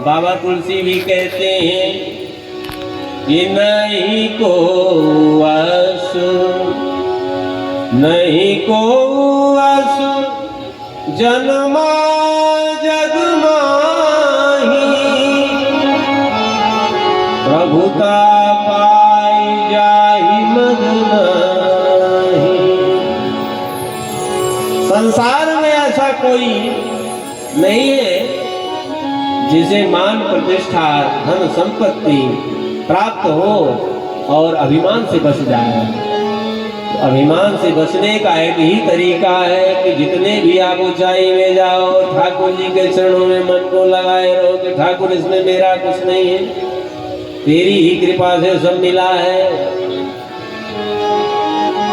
बाबा तुलसी भी कहते हैं कि नहीं को असुर, नहीं को असुर जन्मा जग माही, प्रभुता पाई जाहि मद नाही। संसार में ऐसा कोई नहीं है जिसे मान प्रतिष्ठा धन संपत्ति प्राप्त हो और अभिमान से बच जाए। तो अभिमान से बचने का एक ही तरीका है कि जितने भी आप ऊंचाई में जाओ, ठाकुर जी के चरणों में मन को लगाए रहो कि ठाकुर इसमें मेरा कुछ नहीं है, तेरी ही कृपा से सब मिला है।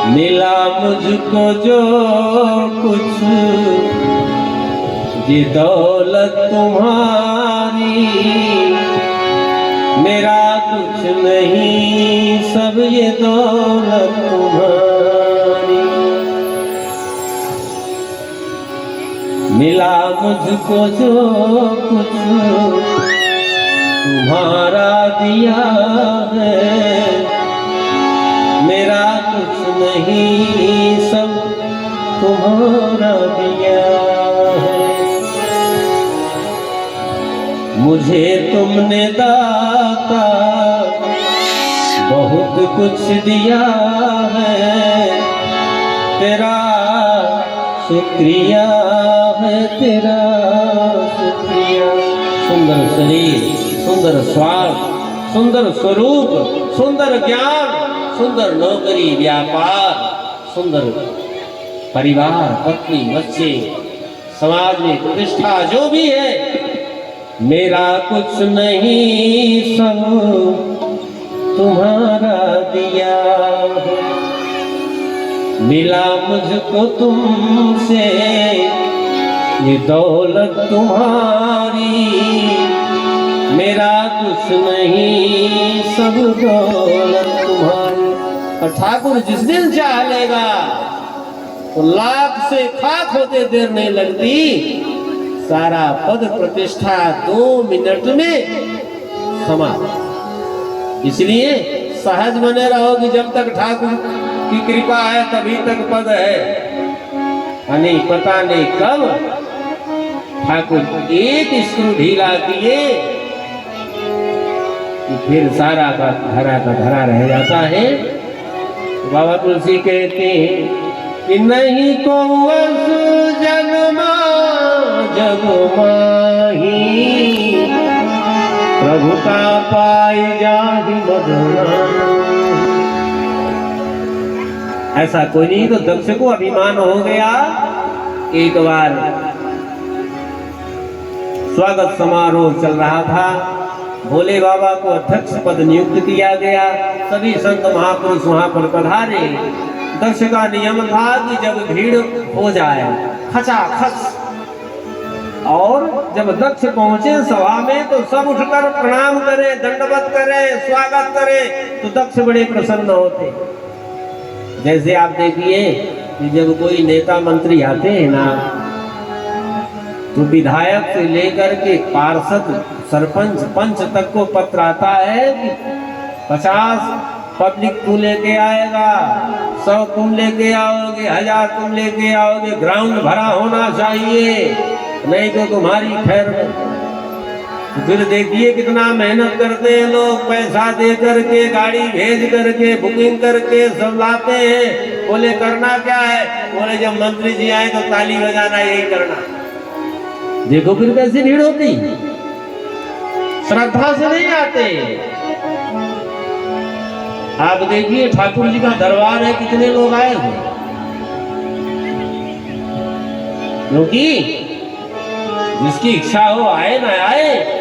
मिला मुझको जो कुछ ये दौलत तुम्हारी, मेरा कुछ नहीं सब ये दौलत तुम्हारी। मिला मुझको जो कुछ तुम्हारा दिया है, मेरा कुछ नहीं सब तुम्हारा दिया है। मुझे तुमने दाता बहुत कुछ दिया है, तेरा शुक्रिया है, तेरा शुक्रिया। सुंदर शरीर, सुंदर स्वास्थ्य, सुंदर स्वरूप, सुंदर ज्ञान, सुंदर नौकरी व्यापार, सुंदर परिवार, पत्नी बच्चे, समाज में प्रतिष्ठा जो भी है, मेरा कुछ नहीं सब तुम्हारा दिया है। मिला मुझको तुमसे ये दौलत तुम्हारी, मेरा कुछ नहीं सब दौलत तुम्हारी। और ठाकुर जिस दिन चाह लेगा तो लाख से खाक होते देर नहीं लगती, सारा पद प्रतिष्ठा 2 मिनट में समा। इसलिए सहज बने रहो कि जब तक ठाकुर की कृपा है तभी तक पद है। नहीं पता नहीं कब ठाकुर एक स्क्रू ढीला किए कि फिर सारा का धरा रह जाता है। तो बाबा तुलसी कहते हैं कि नहीं को जन्मा जग माही, प्रभुता पाई जाहि मद नाही। ऐसा कोई नहीं। तो दक्ष को अभिमान हो गया। एक बार स्वागत समारोह चल रहा था, भोले बाबा को अध्यक्ष पद नियुक्त किया गया। सभी संत महापुरुष वहां पर पधारे। दक्ष का नियम था कि जब भीड़ हो जाए खचाखच, और जब दक्ष पहुंचे सभा में तो सब उठकर प्रणाम करें, दंडवत करें, स्वागत करें, तो दक्ष बड़े प्रसन्न होते। जैसे आप देखिए कि जब कोई नेता मंत्री आते हैं ना, तो विधायक से लेकर के पार्षद, सरपंच, पंच तक को पत्र आता है कि 50 पब्लिक तू लेके आएगा, 100 तुम लेके आओगे, 1000 तुम लेके आओगे, ग्राउंड भरा होना चाहिए, नहीं तो तुम्हारी खैर नहीं। फिर देखिए कितना मेहनत करते हैं लोग, पैसा दे करके, गाड़ी भेज करके, बुकिंग करके सब लाते हैं। बोले करना क्या है? बोले जब मंत्री जी आए तो ताली बजाना, यही करना। देखो फिर कैसी भीड़ होती, श्रद्धा से नहीं आते। आप देखिए ठाकुर जी का दरबार है, कितने लोग आए हैं, क्योंकि जिसकी इच्छा हो आए ना आए।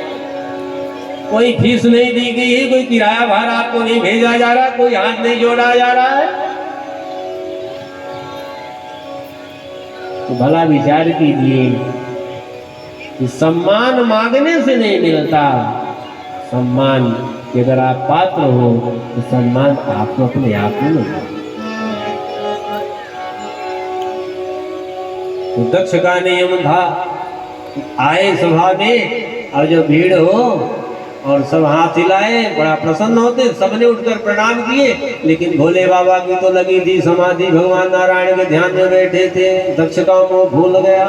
कोई फीस नहीं दी गई है, कोई किराया भाड़ा आपको नहीं भेजा जा रहा, कोई हाथ नहीं जोड़ा जा रहा है। तो भला विचार कीजिए कि सम्मान मांगने से नहीं मिलता, सम्मान कि अगर आप पात्र हो तो सम्मान आपको अपने आप में मिलता। तो दक्ष का नियम था, आए सभा में और जब भीड़ हो और सब हाथ हिलाए, बड़ा प्रसन्न होते, सबने उठकर प्रणाम किए। लेकिन भोले बाबा की तो लगी थी समाधि, भगवान नारायण के ध्यान में बैठे थे। दक्ष का मुंह भूल गया,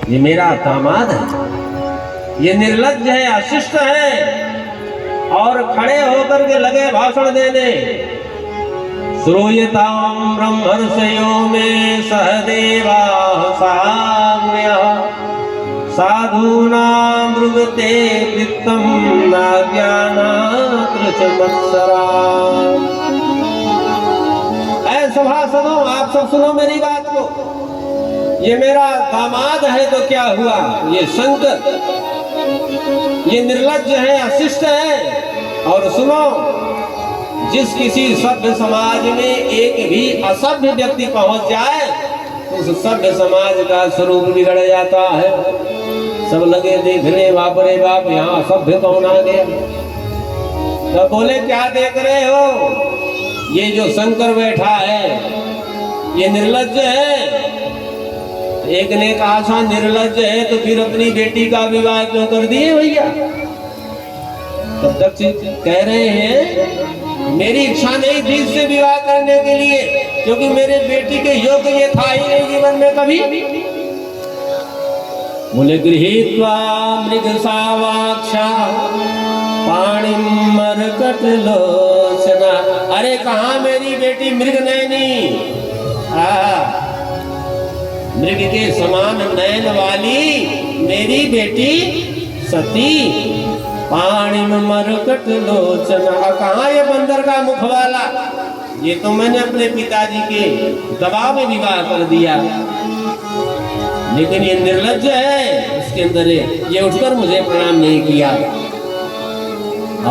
ये मेरा दामाद है, ये निर्लज्ज है, अशिष्ट है। और खड़े होकर के लगे भाषण देने, श्रूयतां ब्रह्मर्षयो में सहदेवा साम्यः साधूनां ब्रुवते वृत्तं नाज्ञानात् कृतमत्सरा। ऐ सभासदों, आप सब सुनो मेरी बात को। ये मेरा दामाद है तो क्या हुआ, ये शंकर, ये निर्लज्ज है, अशिष्ट है। और सुनो, जिस किसी सभ्य समाज में एक भी असभ्य व्यक्ति पहुंच जाए तो उस सभ्य समाज का स्वरूप बिगड़ जाता है। सब लगे देखने, बाप रे बाप, यहाँ सभ्य कौन आ गया। तो बोले क्या देख रहे हो, ये जो शंकर बैठा है ये निर्लज्ज है। एक ने कहा था निर्लज्ज है तो फिर अपनी बेटी का विवाह क्यों कर दिए भैया। तब तक कह रहे हैं मेरी इच्छा नहीं थी इससे विवाह करने के लिए, क्योंकि मेरे बेटी के योग्य ये था ही नहीं जीवन में कभी। बोले गृहीत्वा मृगसावाक्षा पाणिं मरकटलोचना। अरे कहाँ मेरी बेटी मृगनयनी, मृग के समान नयन वाली मेरी बेटी सती। पाणिं मरकटलोचना, कहाँ ये बंदर का मुख वाला, ये तो मैंने अपने पिताजी के दबाव में विवाह कर दिया। लेकिन ये निर्लज्ज है, इसके अंदर ये उठकर मुझे प्रणाम नहीं किया।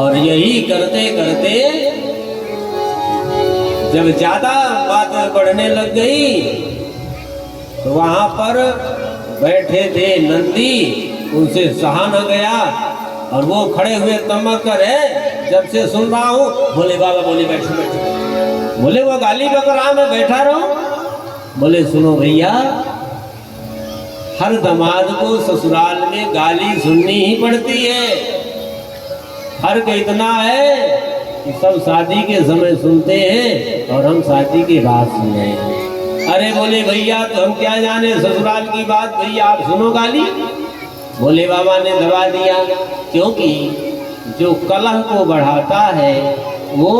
और यही करते करते जब ज्यादा बात बढ़ने लग गई तो वहां पर बैठे थे नंदी, उनसे सहा न गया और वो खड़े हुए तमक कर है जब से सुन रहा हूँ। बोले बाबा, बोले बैठो बैठो। बोले वो गाली बक रहा, मैं बैठा रहूं। बोले सुनो भैया, हर दामाद को ससुराल में गाली सुननी ही पड़ती है। फर्क इतना है कि सब शादी के समय सुनते हैं और हम शादी के बाद सुने। अरे बोले भैया, तो हम क्या जाने ससुराल की बात, भैया आप सुनो गाली। बोले बाबा ने दबा दिया, क्योंकि जो कलह को बढ़ाता है वो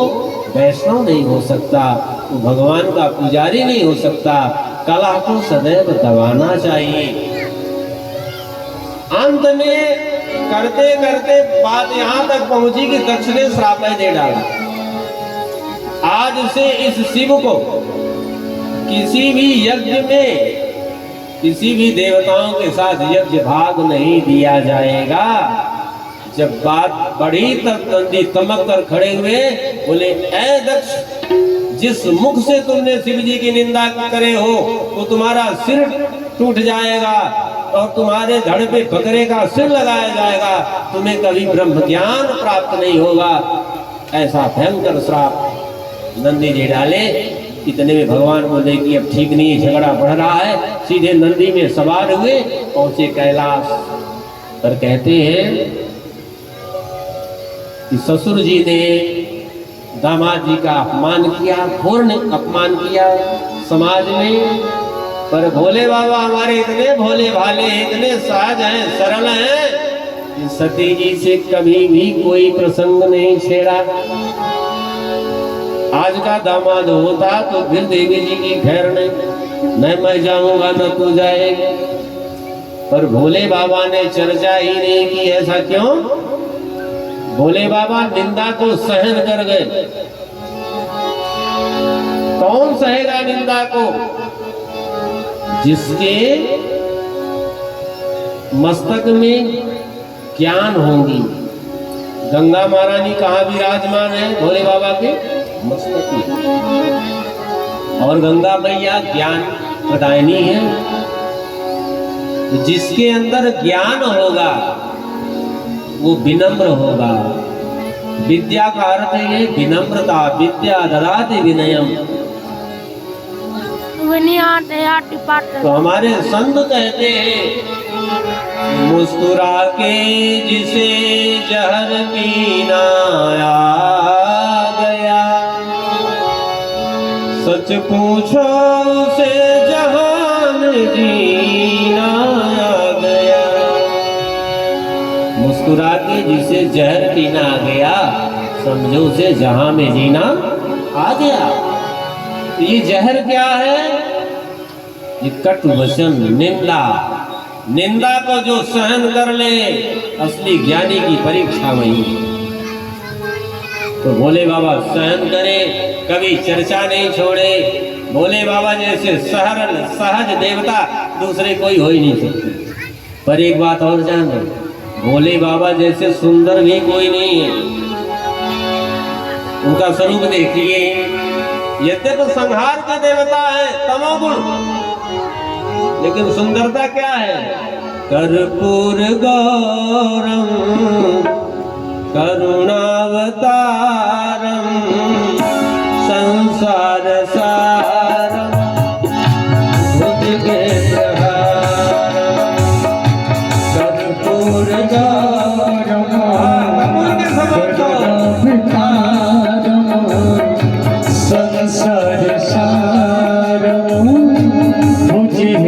वैष्णव नहीं हो सकता, वो भगवान का पुजारी नहीं हो सकता। कलह को सदैव दबाना चाहिए। अंत में करते करते बात यहाँ तक पहुंची कि दक्ष ने श्राप दे डाला, आज से इस शिव को किसी भी यज्ञ में किसी भी देवताओं के साथ यज्ञ भाग नहीं दिया जाएगा। जब बात बढ़ी तब नंदी तमक कर खड़े हुए, बोले ऐ दक्ष, जिस मुख से तुमने शिव जी की निंदा करे हो तो तुम्हारा सिर टूट जाएगा और तुम्हारे धड़ पे बकरे का सिर लगाया जाएगा, तुम्हें कभी ब्रह्म ज्ञान प्राप्त नहीं होगा। ऐसा भयंकर श्राप नंदी जी डाले। इतने में भगवान बोले कि अब ठीक नहीं, झगड़ा बढ़ रहा है। सीधे नंदी में सवार हुए, पहुंचे कैलाश पर। कहते हैं कि ससुर जी ने दामाद जी का अपमान किया, घोर अपमान किया समाज में। पर भोले बाबा हमारे इतने भोले भाले, इतने सहज हैं, सरल हैं कि सती जी से कभी भी कोई प्रसंग नहीं छेड़ा। आज का दामाद होता तो फिर देवी जी की खैर नहीं, न मैं जाऊंगा न तू जाएगा। पर भोले बाबा ने चर्चा ही नहीं की। ऐसा क्यों? भोले बाबा निंदा को सहन कर गए। कौन सहेगा निंदा को? जिसके मस्तक में ज्ञान होंगी। गंगा महारानी कहाँ विराजमान है? भोले बाबा के मस्तक में। और गंगा मैया ज्ञान प्रदायिनी है। जिसके अंदर ज्ञान होगा वो विनम्र होगा। विद्या का अर्थ है विनम्रता। विद्या ददाति विनयम। तो हमारे संत कहते हैं मुस्कुरा के जिसे जहर पीना आ गया, सच पूछो उसे जहान जीना आ गया। मुस्कुरा के जिसे जहर पीना आ गया, समझो उसे जहां में जीना आ गया। तो ये जहर क्या है? ये कटु वचन, निंदा। निंदा को जो सहन कर ले, असली ज्ञानी की परीक्षा वही। तो भोले बाबा सहन करे, कभी चर्चा नहीं छोड़े। भोले बाबा जैसे सरल सहज देवता दूसरे कोई हो ही नहीं सकते। पर एक बात और जान लो, भोले बाबा जैसे सुंदर भी कोई नहीं है। उनका स्वरूप देखिए, यद्यपि संहार के देवता है, तमोगुण, लेकिन सुंदरता क्या है? कर्पूर गौरम करुणावतारम संसार सारम भुजगेन्द्रहारम। कर्पूर गौरम संसार सारम भुजगेन्द्रहारम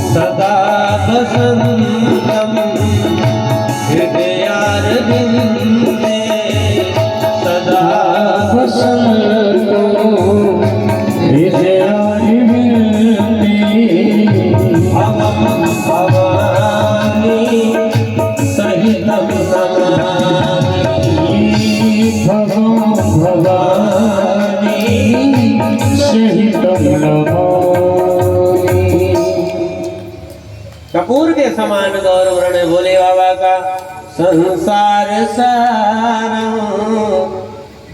सदा बसंतम हृदयारविंदे, सदा बसंतो हृदयारविंदे। भवं भवानी सहितं नमामि, भवं भवानी सहितं नमामि। कपूर के समान गौर वर्ण भोले बाबा का। संसार सारम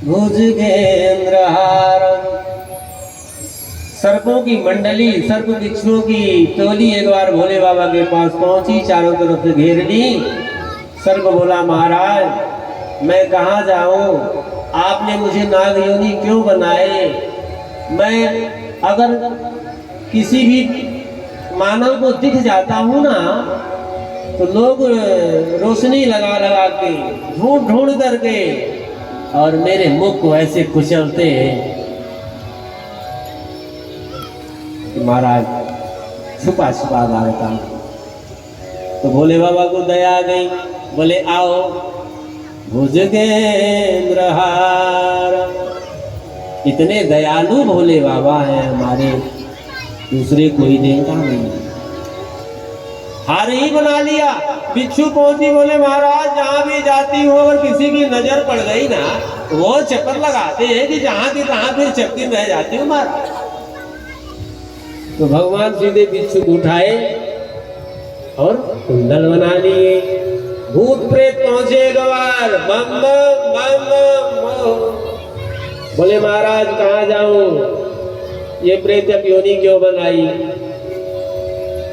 भुजगेन्द्रहारम। सर्पों की मंडली, सर्प बिच्छुओं की टोली एक बार भोले बाबा के पास पहुंची, चारों तरफ से घेर ली। सर्प बोला, महाराज मैं कहाँ जाऊं? आपने मुझे नाग योनि क्यों बनाए? मैं अगर किसी भी मानव को दिख जाता हूं ना, तो लोग रोशनी लगा लगा के, ढूंढ ढूंढ करके, और मेरे मुख को ऐसे कुचलते हैं कि महाराज छुपा छुपा रहता हूं। तो भोले बाबा को दया आ गई, बोले आओ भुजगेन्द्रहार। इतने दयालु भोले बाबा हैं हमारे, दूसरे कोई देवता नहीं। हार ही बना लिया। बिच्छू पहुंची, बोले महाराज जहां भी जाती हूँ अगर किसी की नजर पड़ गई ना, वो चक्कर लगाते हैं कि जहां की तहां फिर चक्की रह जाती हूँ महाराज। तो भगवान सीधे बिच्छू को उठाए और कुंडल बना लिए। भूत प्रेत पहुंचे गवार, बम बम बम बम। बोले महाराज कहाँ जाऊं? ये प्रेत योनि क्यों बनाई?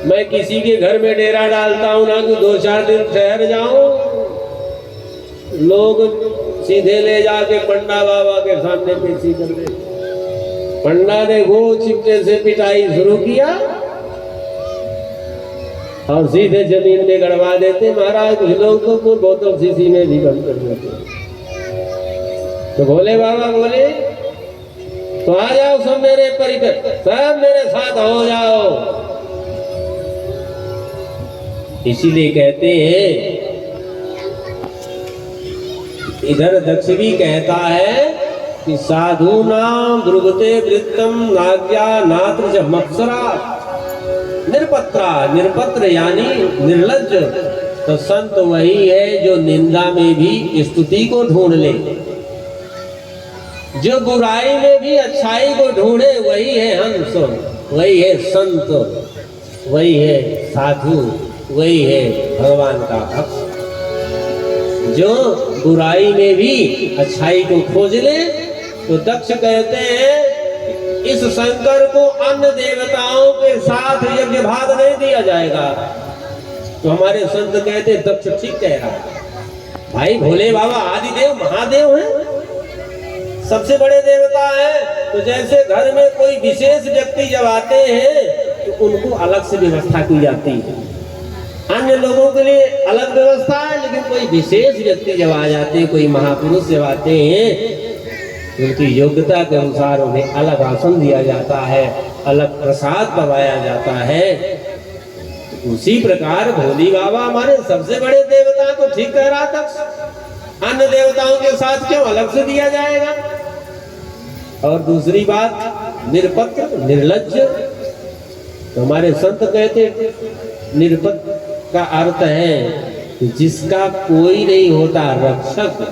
मैं किसी के घर में डेरा डालता हूं ना, कि 2-4 दिन ठहर जाऊं, लोग सीधे ले जाके पंडा बाबा के सामने पेशी कर दे। पंडा ने वो चिपटे से पिटाई शुरू किया और सीधे जमीन में गड़वा देते। महाराज कुछ लोग तो पूरी बोतल शीशी में भी बंद कर देते। तो भोले बाबा बोले, तो आ जाओ सब मेरे परिकर, सब मेरे साथ हो जाओ। इसीलिए कहते हैं, इधर दक्ष भी कहता है कि साधु नाम ध्रुवते वृत्तम नाज्ञा नात्र च मत्सरा निरपत्रा। निरपत्र यानी निर्लज्ज। तो संत वही है जो निंदा में भी स्तुति को ढूंढ ले, जो बुराई में भी अच्छाई को ढूंढे, वही है हंस, वही है संत, वही है साधु, वही है भगवान का भक्त। जो बुराई में भी अच्छाई को खोज ले। तो दक्ष कहते हैं इस शंकर को अन्य देवताओं के साथ यज्ञ भाग नहीं दिया जाएगा। तो हमारे संत कहते दक्ष ठीक कह रहा है। भाई भोले बाबा आदिदेव महादेव हैं, सबसे बड़े देवता हैं। तो जैसे घर में कोई विशेष व्यक्ति जब आते हैं तो उनको अलग से व्यवस्था की जाती है। अन्य लोगों के लिए अलग व्यवस्था है, लेकिन कोई विशेष व्यक्ति जब आ जाते हैं, कोई महापुरुष जब आते हैं, उनकी योग्यता के अनुसार उन्हें अलग आसन दिया जाता है, अलग प्रसाद पवाया जाता है। उसी प्रकार भोली बाबा हमारे सबसे बड़े देवता को ठीक कह रहा था, अन्य देवताओं के साथ क्यों अलग से दिया जाएगा। और दूसरी बात, निरपत्र निर्लज्ज, तो हमारे संत कहते निरपत्र का अर्थ है कि जिसका कोई नहीं होता रक्षक,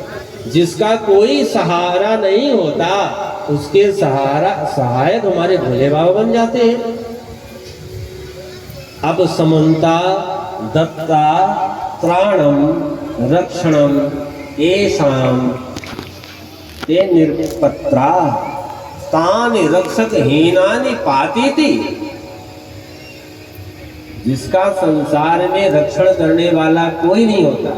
जिसका कोई सहारा नहीं होता, उसके सहायक हमारे भोले बाबा बन जाते हैं। अब समन्ता दत्ता त्राणम रक्षणम येषां ते निरपत्रा तानि रक्षक हीनानि पातीति। जिसका संसार में रक्षण करने वाला कोई नहीं होता,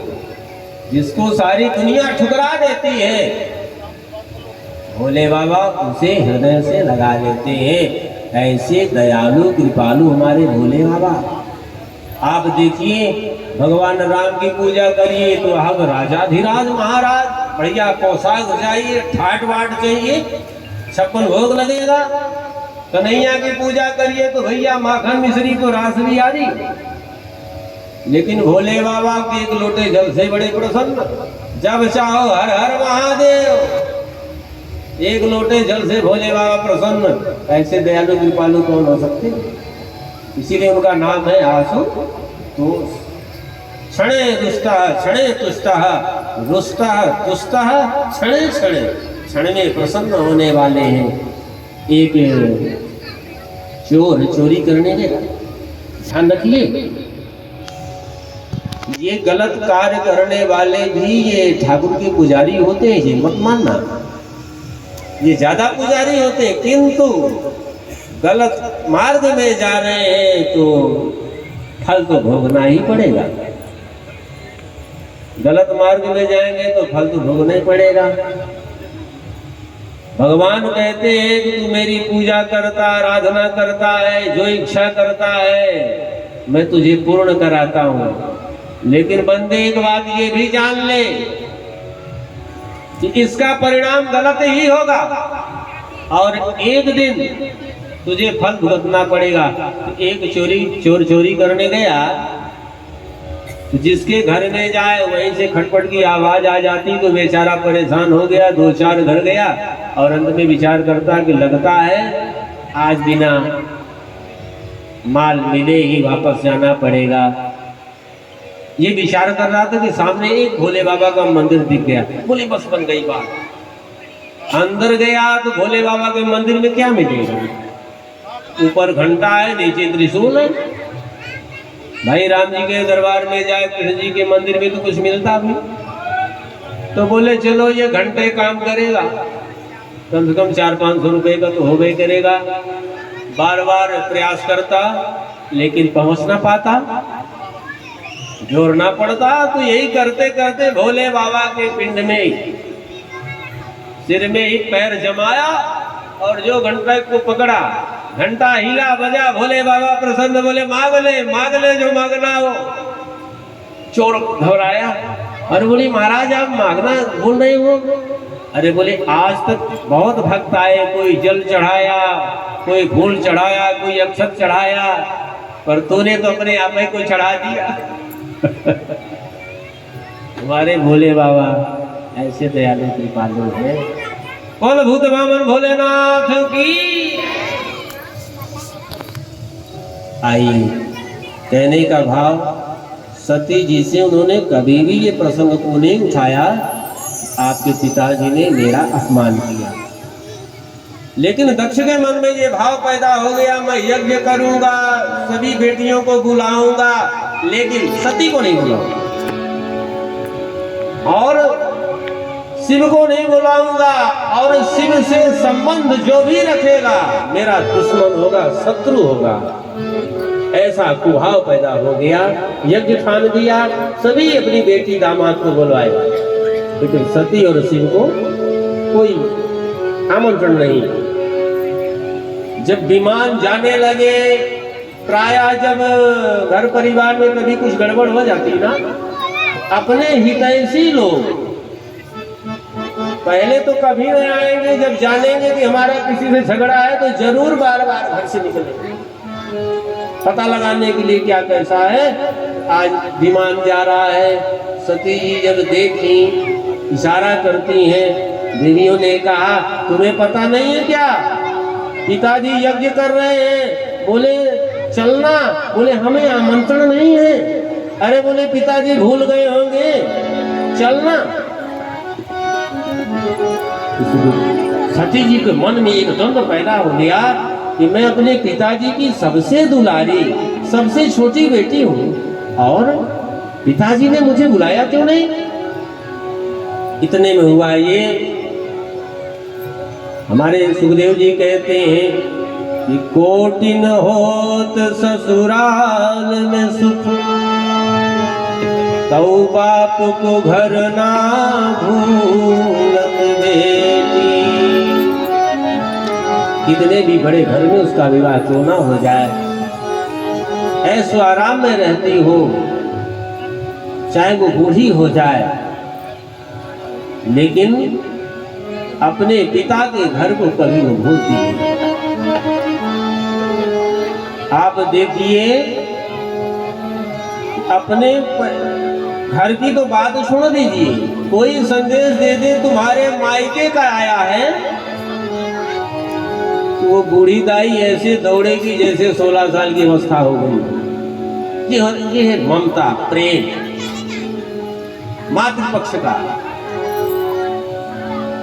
जिसको सारी दुनिया ठुकरा देती है, भोले बाबा उसे हृदय से लगा लेते हैं। ऐसे दयालु कृपालु हमारे भोले बाबा। आप देखिए, भगवान राम की पूजा करिए तो हम राजाधिराज महाराज बढ़िया पोशाक चाहिए, ठाट बाट चाहिए, 56 भोग लगेगा। कन्हैया की पूजा करिए तो भैया माखन मिश्री को रास भी आ रही। लेकिन भोले बाबा के एक लोटे जल से बड़े प्रसन्न, जब चाहो हर हर महादेव, एक लोटे जल से भोले बाबा प्रसन्न। ऐसे दयालु कृपालु कौन हो सकते, इसीलिए उनका नाम है आसु तोष। क्षणे दुष्टः क्षणे तुष्टः, रुष्टः तुष्टः क्षणे क्षणे, क्षण में प्रसन्न होने वाले हैं। एक चोर चोरी करने गया, ध्यान रखिए, ये गलत कार्य करने वाले भी ये ठाकुर के पुजारी होते हैं, ये मत मानना, ये ज्यादा पुजारी होते हैं, किंतु गलत मार्ग में जा रहे हैं तो फल तो भोगना ही पड़ेगा। गलत मार्ग में जाएंगे तो फल तो भोगना ही पड़ेगा। भगवान कहते हैं कि तू मेरी पूजा करता, आराधना करता है, जो इच्छा करता है मैं तुझे पूर्ण कराता हूं। लेकिन बंदे एक बात ये भी जान ले कि इसका परिणाम गलत ही होगा और एक दिन तुझे फल भुगतना पड़ेगा। एक चोर चोरी करने गया, तो जिसके घर में जाए वहीं से खटपट की आवाज आ जाती तो बेचारा परेशान हो गया, 2-4 घर गया और अंत में विचार करता कि लगता है आज बिना माल मिले ही वापस जाना पड़ेगा। ये विचार कर रहा था कि सामने एक भोले बाबा का मंदिर दिख गया, बोले बस बन गई बात। अंदर गया तो भोले बाबा के मंदिर में क्या मिलेगा, ऊपर घंटा है, नीचे त्रिशूल है। भाई राम जी के दरबार में जाए, कृष्ण जी के मंदिर में तो कुछ मिलता भी, तो बोले चलो ये घंटे काम करेगा, कम से कम 400-500 रुपए का तो हो गई करेगा। बार बार प्रयास करता लेकिन पहुंच ना पाता, जोड़ना पड़ता। तो यही करते करते भोले बाबा के पिंड में सिर में ही पैर जमाया और जो घंटे को पकड़ा, घंटा हिला बजा, भोले बाबा प्रसन्न, बोले मांग ले जो मांगना हो। चोर घबराया, अरे बोली महाराज आप मांगना भूल रहे हो। अरे बोले आज तक बहुत भक्त आए, कोई जल चढ़ाया, कोई फूल चढ़ाया, कोई अक्षत चढ़ाया, पर तूने तो अपने आप ही को चढ़ा दिया। हमारे भोले बाबा ऐसे दयालु कृपालु हैं। बोल भूत बामन भोलेनाथ की। आई कहने का भाव, सती जी से उन्होंने कभी भी ये प्रसंग को नहीं उठाया, आपके पिताजी ने मेरा अपमान किया। लेकिन दक्ष के मन में ये भाव पैदा हो गया, मैं यज्ञ करूंगा, सभी बेटियों को बुलाऊंगा, लेकिन सती को नहीं बुलाऊंगा और शिव को नहीं बुलाऊंगा, और शिव से संबंध जो भी रखेगा मेरा दुश्मन होगा, शत्रु होगा। ऐसा कुभाव पैदा हो गया। यज्ञ ठान दिया, सभी अपनी बेटी दामाद को बुलवाए, लेकिन सती और शिव को कोई आमंत्रण नहीं। जब विमान जाने लगे प्रायः जब घर परिवार में कभी कुछ गड़बड़ हो जाती ना, अपने हितैषी लोग पहले तो कभी नहीं आएंगे, जब जानेंगे कि हमारा किसी से झगड़ा है तो जरूर बार बार घर से निकलेंगे पता लगाने के लिए क्या कैसा है। आज विमान जा रहा है, सती जी जब देखी इशारा करती हैं, देवियों ने कहा तुम्हें पता नहीं है क्या, पिताजी यज्ञ कर रहे हैं। बोले चलना, बोले हमें आमंत्रण नहीं है। अरे बोले पिताजी भूल गए होंगे, चलना। सती जी के मन में एक द्वंद्व पैदा हो गया कि मैं अपने पिताजी की सबसे दुलारी, सबसे छोटी बेटी हूँ और पिताजी ने मुझे बुलाया क्यों नहीं। इतने में हुआ ये, हमारे सुखदेव जी कहते हैं कि कोटिन होत ससुराल में सुख, तौ बाप को घर ना भूलत बेटी। कितने भी बड़े घर में उसका विवाह क्यों ना हो जाए, ऐसो आराम में रहती हो, चाहे वो बूढ़ी हो जाए, लेकिन अपने पिता के घर को कभी वो भूलती नहीं। आप देखिए, अपने घर की तो बात छोड़ दीजिए, कोई संदेश दे दे तुम्हारे मायके का आया है, तो वो बूढ़ी दाई ऐसे दौड़ेगी जैसे 16 साल की अवस्था हो गई। ये है ममता, प्रेम मातृपक्ष का।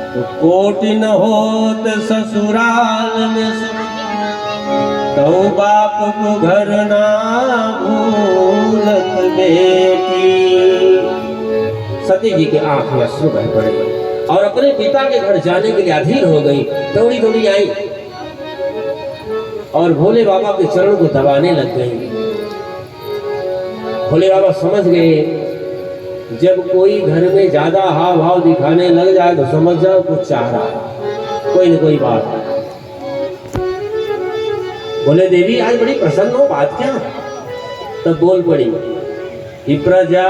तो कोटिन होत ससुराल में सुख, तो बाप को घर ना भूलत बेटी। सती जी के आंख में अश्रु बह पड़े और अपने पिता के घर जाने के लिए अधीर हो गई, दौड़ी दौड़ी आई और भोले बाबा के चरण को दबाने लग गई। भोले बाबा समझ गए, जब कोई घर में ज्यादा हाव भाव दिखाने लग जाए तो समझ जाओ कुछ चाह रहा है, कोई न कोई बात। बोले देवी आज बड़ी प्रसन्न हो, बात क्या। तब बोल पड़ी कि प्रजा